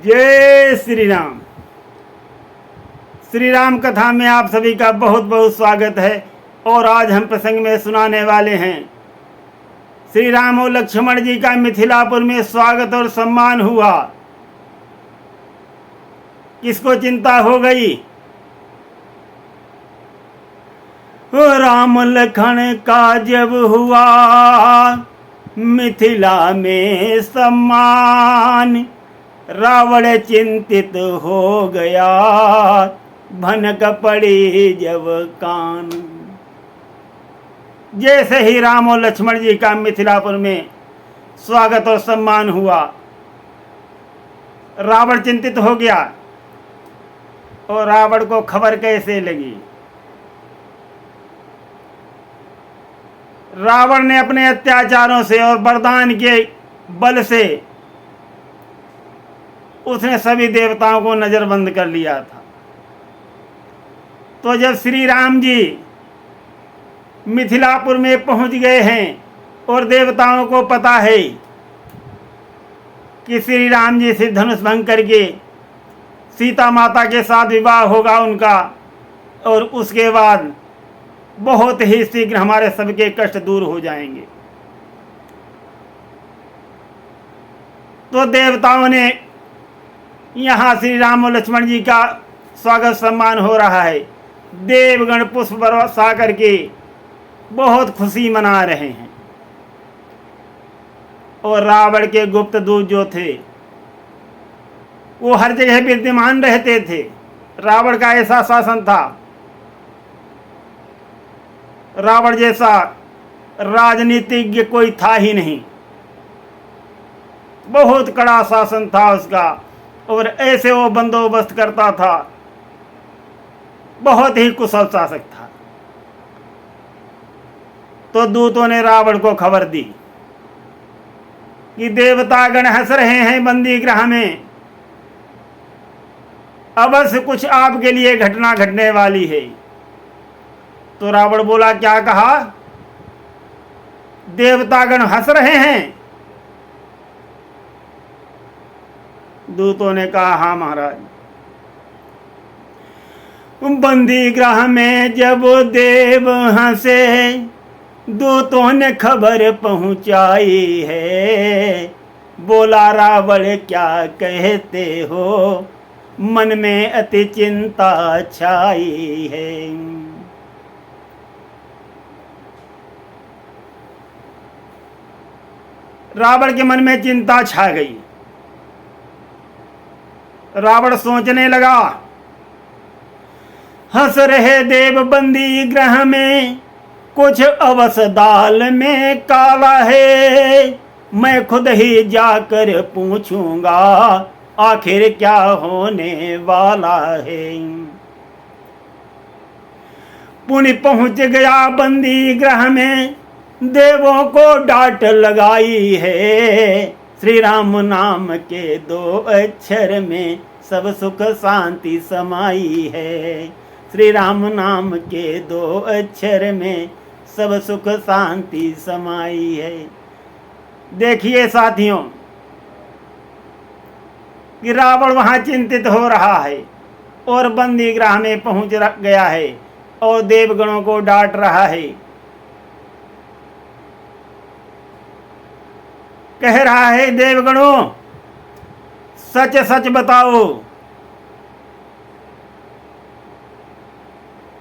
जय श्री राम। श्री राम कथा में आप सभी का बहुत बहुत स्वागत है। और आज हम प्रसंग में सुनाने वाले हैं श्री राम और लक्ष्मण जी का मिथिलापुर में स्वागत और सम्मान हुआ। किसको चिंता हो गई? राम लखन का जब हुआ मिथिला में सम्मान, रावण चिंतित हो गया, भनक पड़ी जब कान। जैसे ही राम और लक्ष्मण जी का मिथिलापुर में स्वागत और सम्मान हुआ, रावण चिंतित हो गया। और रावण को खबर कैसे लगी? रावण ने अपने अत्याचारों से और वरदान के बल से उसने सभी देवताओं को नजरबंद कर लिया था। तो जब श्री राम जी मिथिलापुर में पहुंच गए हैं और देवताओं को पता है कि श्री राम जी से धनुष भंग करके सीता माता के साथ विवाह होगा उनका, और उसके बाद बहुत ही शीघ्र हमारे सबके कष्ट दूर हो जाएंगे, तो देवताओं ने यहाँ श्री राम और लक्ष्मण जी का स्वागत सम्मान हो रहा है। देवगण पुष्प बरसा करके बहुत खुशी मना रहे हैं। और रावण के गुप्त दूत जो थे वो हर जगह विद्यमान रहते थे। रावण का ऐसा शासन था, रावण जैसा राजनीतिज्ञ कोई था ही नहीं। बहुत कड़ा शासन था उसका, और ऐसे वो बंदोबस्त करता था। बहुत ही कुशल शासक था। तो दूतों ने रावण को खबर दी कि देवतागण हंस रहे हैं बंदी गृह में, अवश्य कुछ आपके लिए घटना घटने वाली है। तो रावण बोला, क्या कहा? देवतागण हंस रहे हैं? दूतों ने कहा, हाँ महाराज। बंदी गृह में जब देव हंसे, दूतों ने खबर पहुंचाई है। बोला, रावण क्या कहते हो, मन में अति चिंता छाई है। रावण के मन में चिंता छा गई। रावण सोचने लगा, हंस रहे देव बंदी गृह में, कुछ अवस दाल में काला है। मैं खुद ही जाकर पूछूंगा, आखिर क्या होने वाला है। पुण्य पहुंच गया बंदी गृह में, देवों को डांट लगाई है। श्री राम नाम के 2 अक्षर में सब सुख शांति समाई है। श्री राम नाम के 2 अक्षर में सब सुख शांति समाई है। देखिए साथियों कि रावण वहां चिंतित हो रहा है और बंदी गृह में पहुंच गया है और देवगणों को डांट रहा है। कह रहा है, देवगणों सच सच बताओ,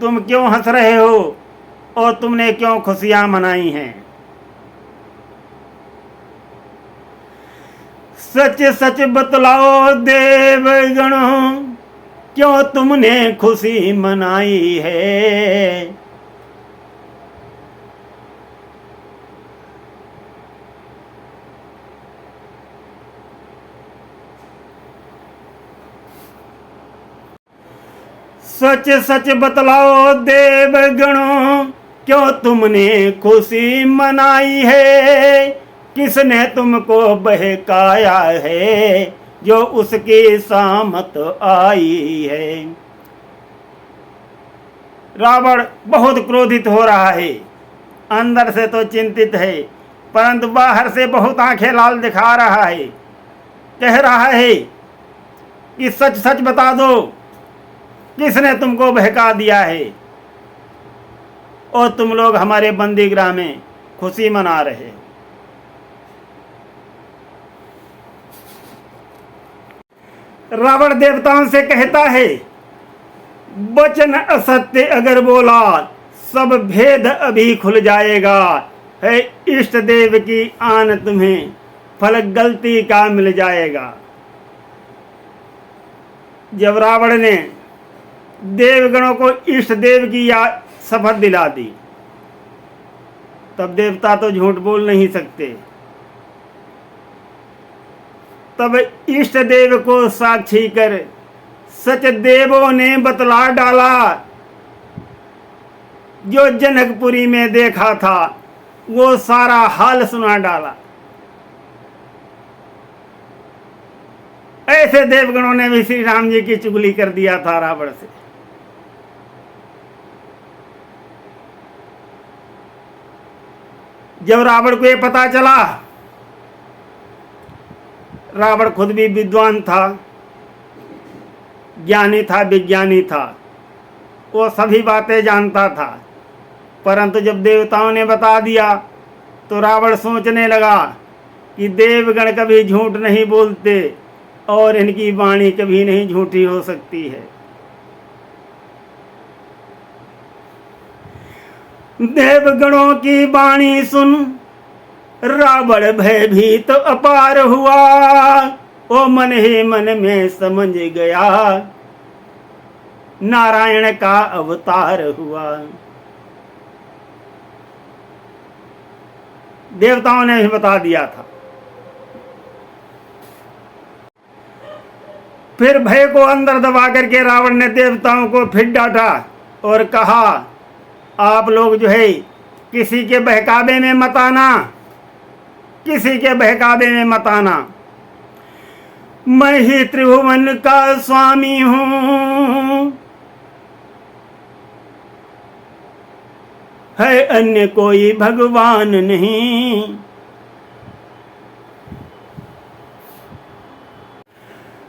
तुम क्यों हंस रहे हो और तुमने क्यों खुशियां मनाई हैं? सच सच बतलाओ देवगणों, क्यों तुमने खुशी मनाई है? सच सच बतलाओ देवगणों, क्यों तुमने खुशी मनाई है? किसने तुमको बहकाया है, जो उसकी सामत आई है? रावण बहुत क्रोधित हो रहा है, अंदर से तो चिंतित है, परंतु बाहर से बहुत आंखें लाल दिखा रहा है। कह रहा है कि सच सच बता दो, किसने तुमको बहका दिया है और तुम लोग हमारे बंदीगृह में खुशी मना रहे हो। रावण देवताओं से कहता है, वचन असत्य अगर बोला सब भेद अभी खुल जाएगा। है इष्ट देव की आन तुम्हें फल गलती का मिल जाएगा। जब रावण ने देवगणों को इष्ट देव की शपथ दिला दी, तब देवता तो झूठ बोल नहीं सकते। तब इष्ट देव को साक्षी कर सच देवों ने बतला डाला, जो जनकपुरी में देखा था वो सारा हाल सुना डाला। ऐसे देवगणों ने भी श्री राम जी की चुगली कर दिया था रावण से। जब रावण को ये पता चला, रावण खुद भी विद्वान था, ज्ञानी था, विज्ञानी था, वो सभी बातें जानता था। परंतु जब देवताओं ने बता दिया तो रावण सोचने लगा कि देवगण कभी झूठ नहीं बोलते और इनकी वाणी कभी नहीं झूठी हो सकती है। देवगणों की वाणी सुन रावण भयभीत तो अपार हुआ। ओ मन ही मन में समझ गया नारायण का अवतार हुआ। देवताओं ने भी बता दिया था। फिर भय को अंदर दबा करके रावण ने देवताओं को फिर डांटा और कहा, आप लोग जो है किसी के बहकावे में मत आना, किसी के बहकावे में मत आना। मैं ही त्रिभुवन का स्वामी हूं, है अन्य कोई भगवान नहीं।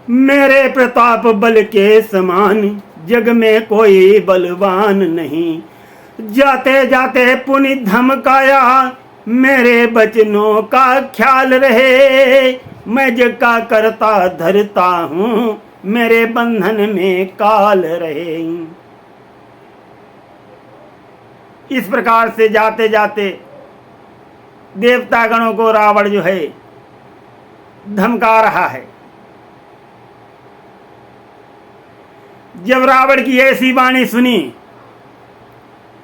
मेरे प्रताप बल के समान जग में कोई बलवान नहीं। जाते जाते पुनि धमकाया, मेरे बचनों का ख्याल रहे। मैं जग का करता धरता हूँ, मेरे बंधन में काल रहे। इस प्रकार से जाते जाते देवतागणों को रावण जो है धमका रहा है। जब रावण की ऐसी वाणी सुनी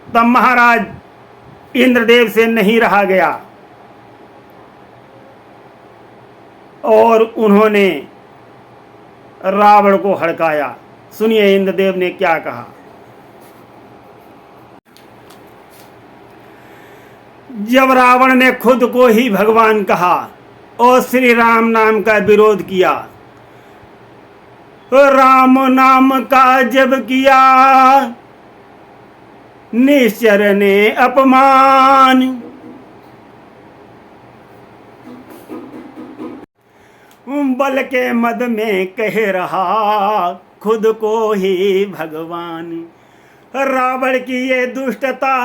तब महाराज इंद्रदेव से नहीं रहा गया और उन्होंने रावण को हड़काया। सुनिए इंद्रदेव ने क्या कहा। जब रावण ने खुद को ही भगवान कहा और श्री राम नाम का विरोध किया, राम नाम का जब किया निश्चर ने अपमान। बल के मद में कह रहा खुद को ही भगवान। रावण की ये दुष्टता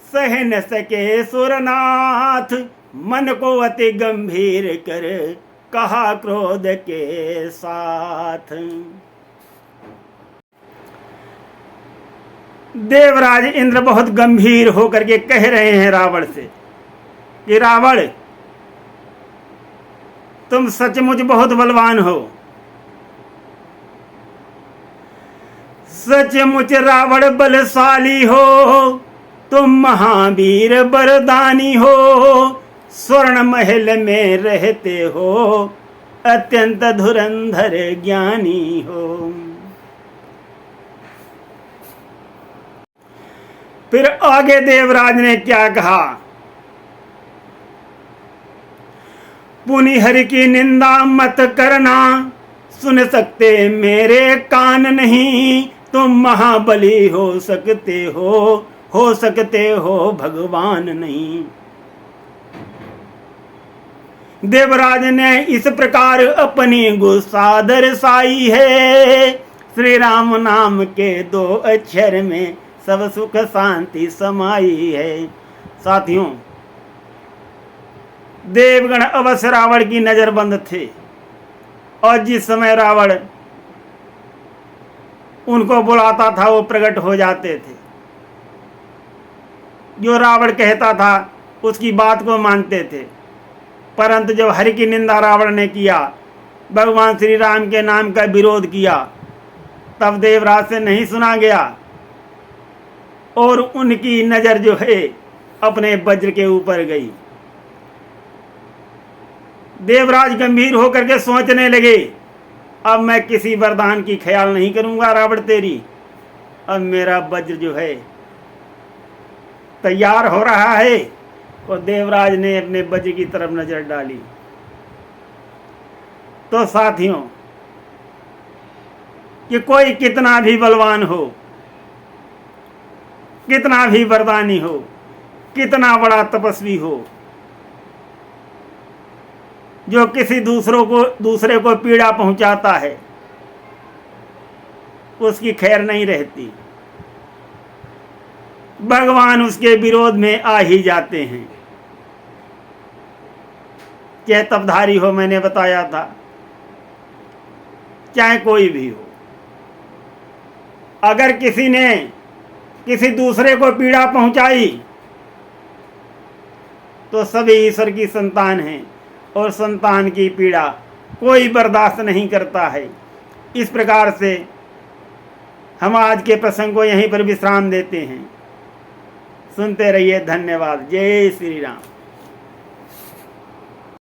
सह न सके सुरनाथ, मन को अति गंभीर कर कहा क्रोध के साथ। देवराज इंद्र बहुत गंभीर होकर के कह रहे हैं रावण से कि रावण, तुम सचमुच बहुत बलवान हो। सचमुच रावण बलशाली हो, तुम महावीर वरदानी हो। स्वर्ण महल में रहते हो, अत्यंत धुरंधर ज्ञानी हो। फिर आगे देवराज ने क्या कहा। पुनि हरि की निंदा मत करना, सुन सकते मेरे कान नहीं। तुम महाबली हो सकते हो सकते हो भगवान नहीं। देवराज ने इस प्रकार अपनी गुस्सा दर्शाई है। श्री राम नाम के 2 अक्षर में सब सुख शांति समाई है। साथियों, देवगण अवश्य रावण की नजरबंद थे और जिस समय रावण उनको बुलाता था वो प्रकट हो जाते थे। जो रावण कहता था उसकी बात को मानते थे। परंतु जब हरि की निंदा रावण ने किया, भगवान श्री राम के नाम का विरोध किया, तब देवराज से नहीं सुना गया और उनकी नजर जो है अपने वज्र के ऊपर गई। देवराज गंभीर होकर के सोचने लगे, अब मैं किसी वरदान की ख्याल नहीं करूंगा रावण तेरी, अब मेरा वज्र जो है तैयार हो रहा है। और देवराज ने अपने वज्र की तरफ नजर डाली तो साथियों, कि कोई कितना भी बलवान हो, कितना भी वरदानी हो, कितना बड़ा तपस्वी हो, जो किसी दूसरे को पीड़ा पहुंचाता है, उसकी खैर नहीं रहती। भगवान उसके विरोध में आ ही जाते हैं। चाहे तपधारी हो, मैंने बताया था, चाहे कोई भी हो, अगर किसी ने किसी दूसरे को पीड़ा पहुंचाई तो सभी ईश्वर की संतान हैं और संतान की पीड़ा कोई बर्दाश्त नहीं करता है। इस प्रकार से हम आज के प्रसंग को यहीं पर विश्राम देते हैं। सुनते रहिए। धन्यवाद। जय श्री राम।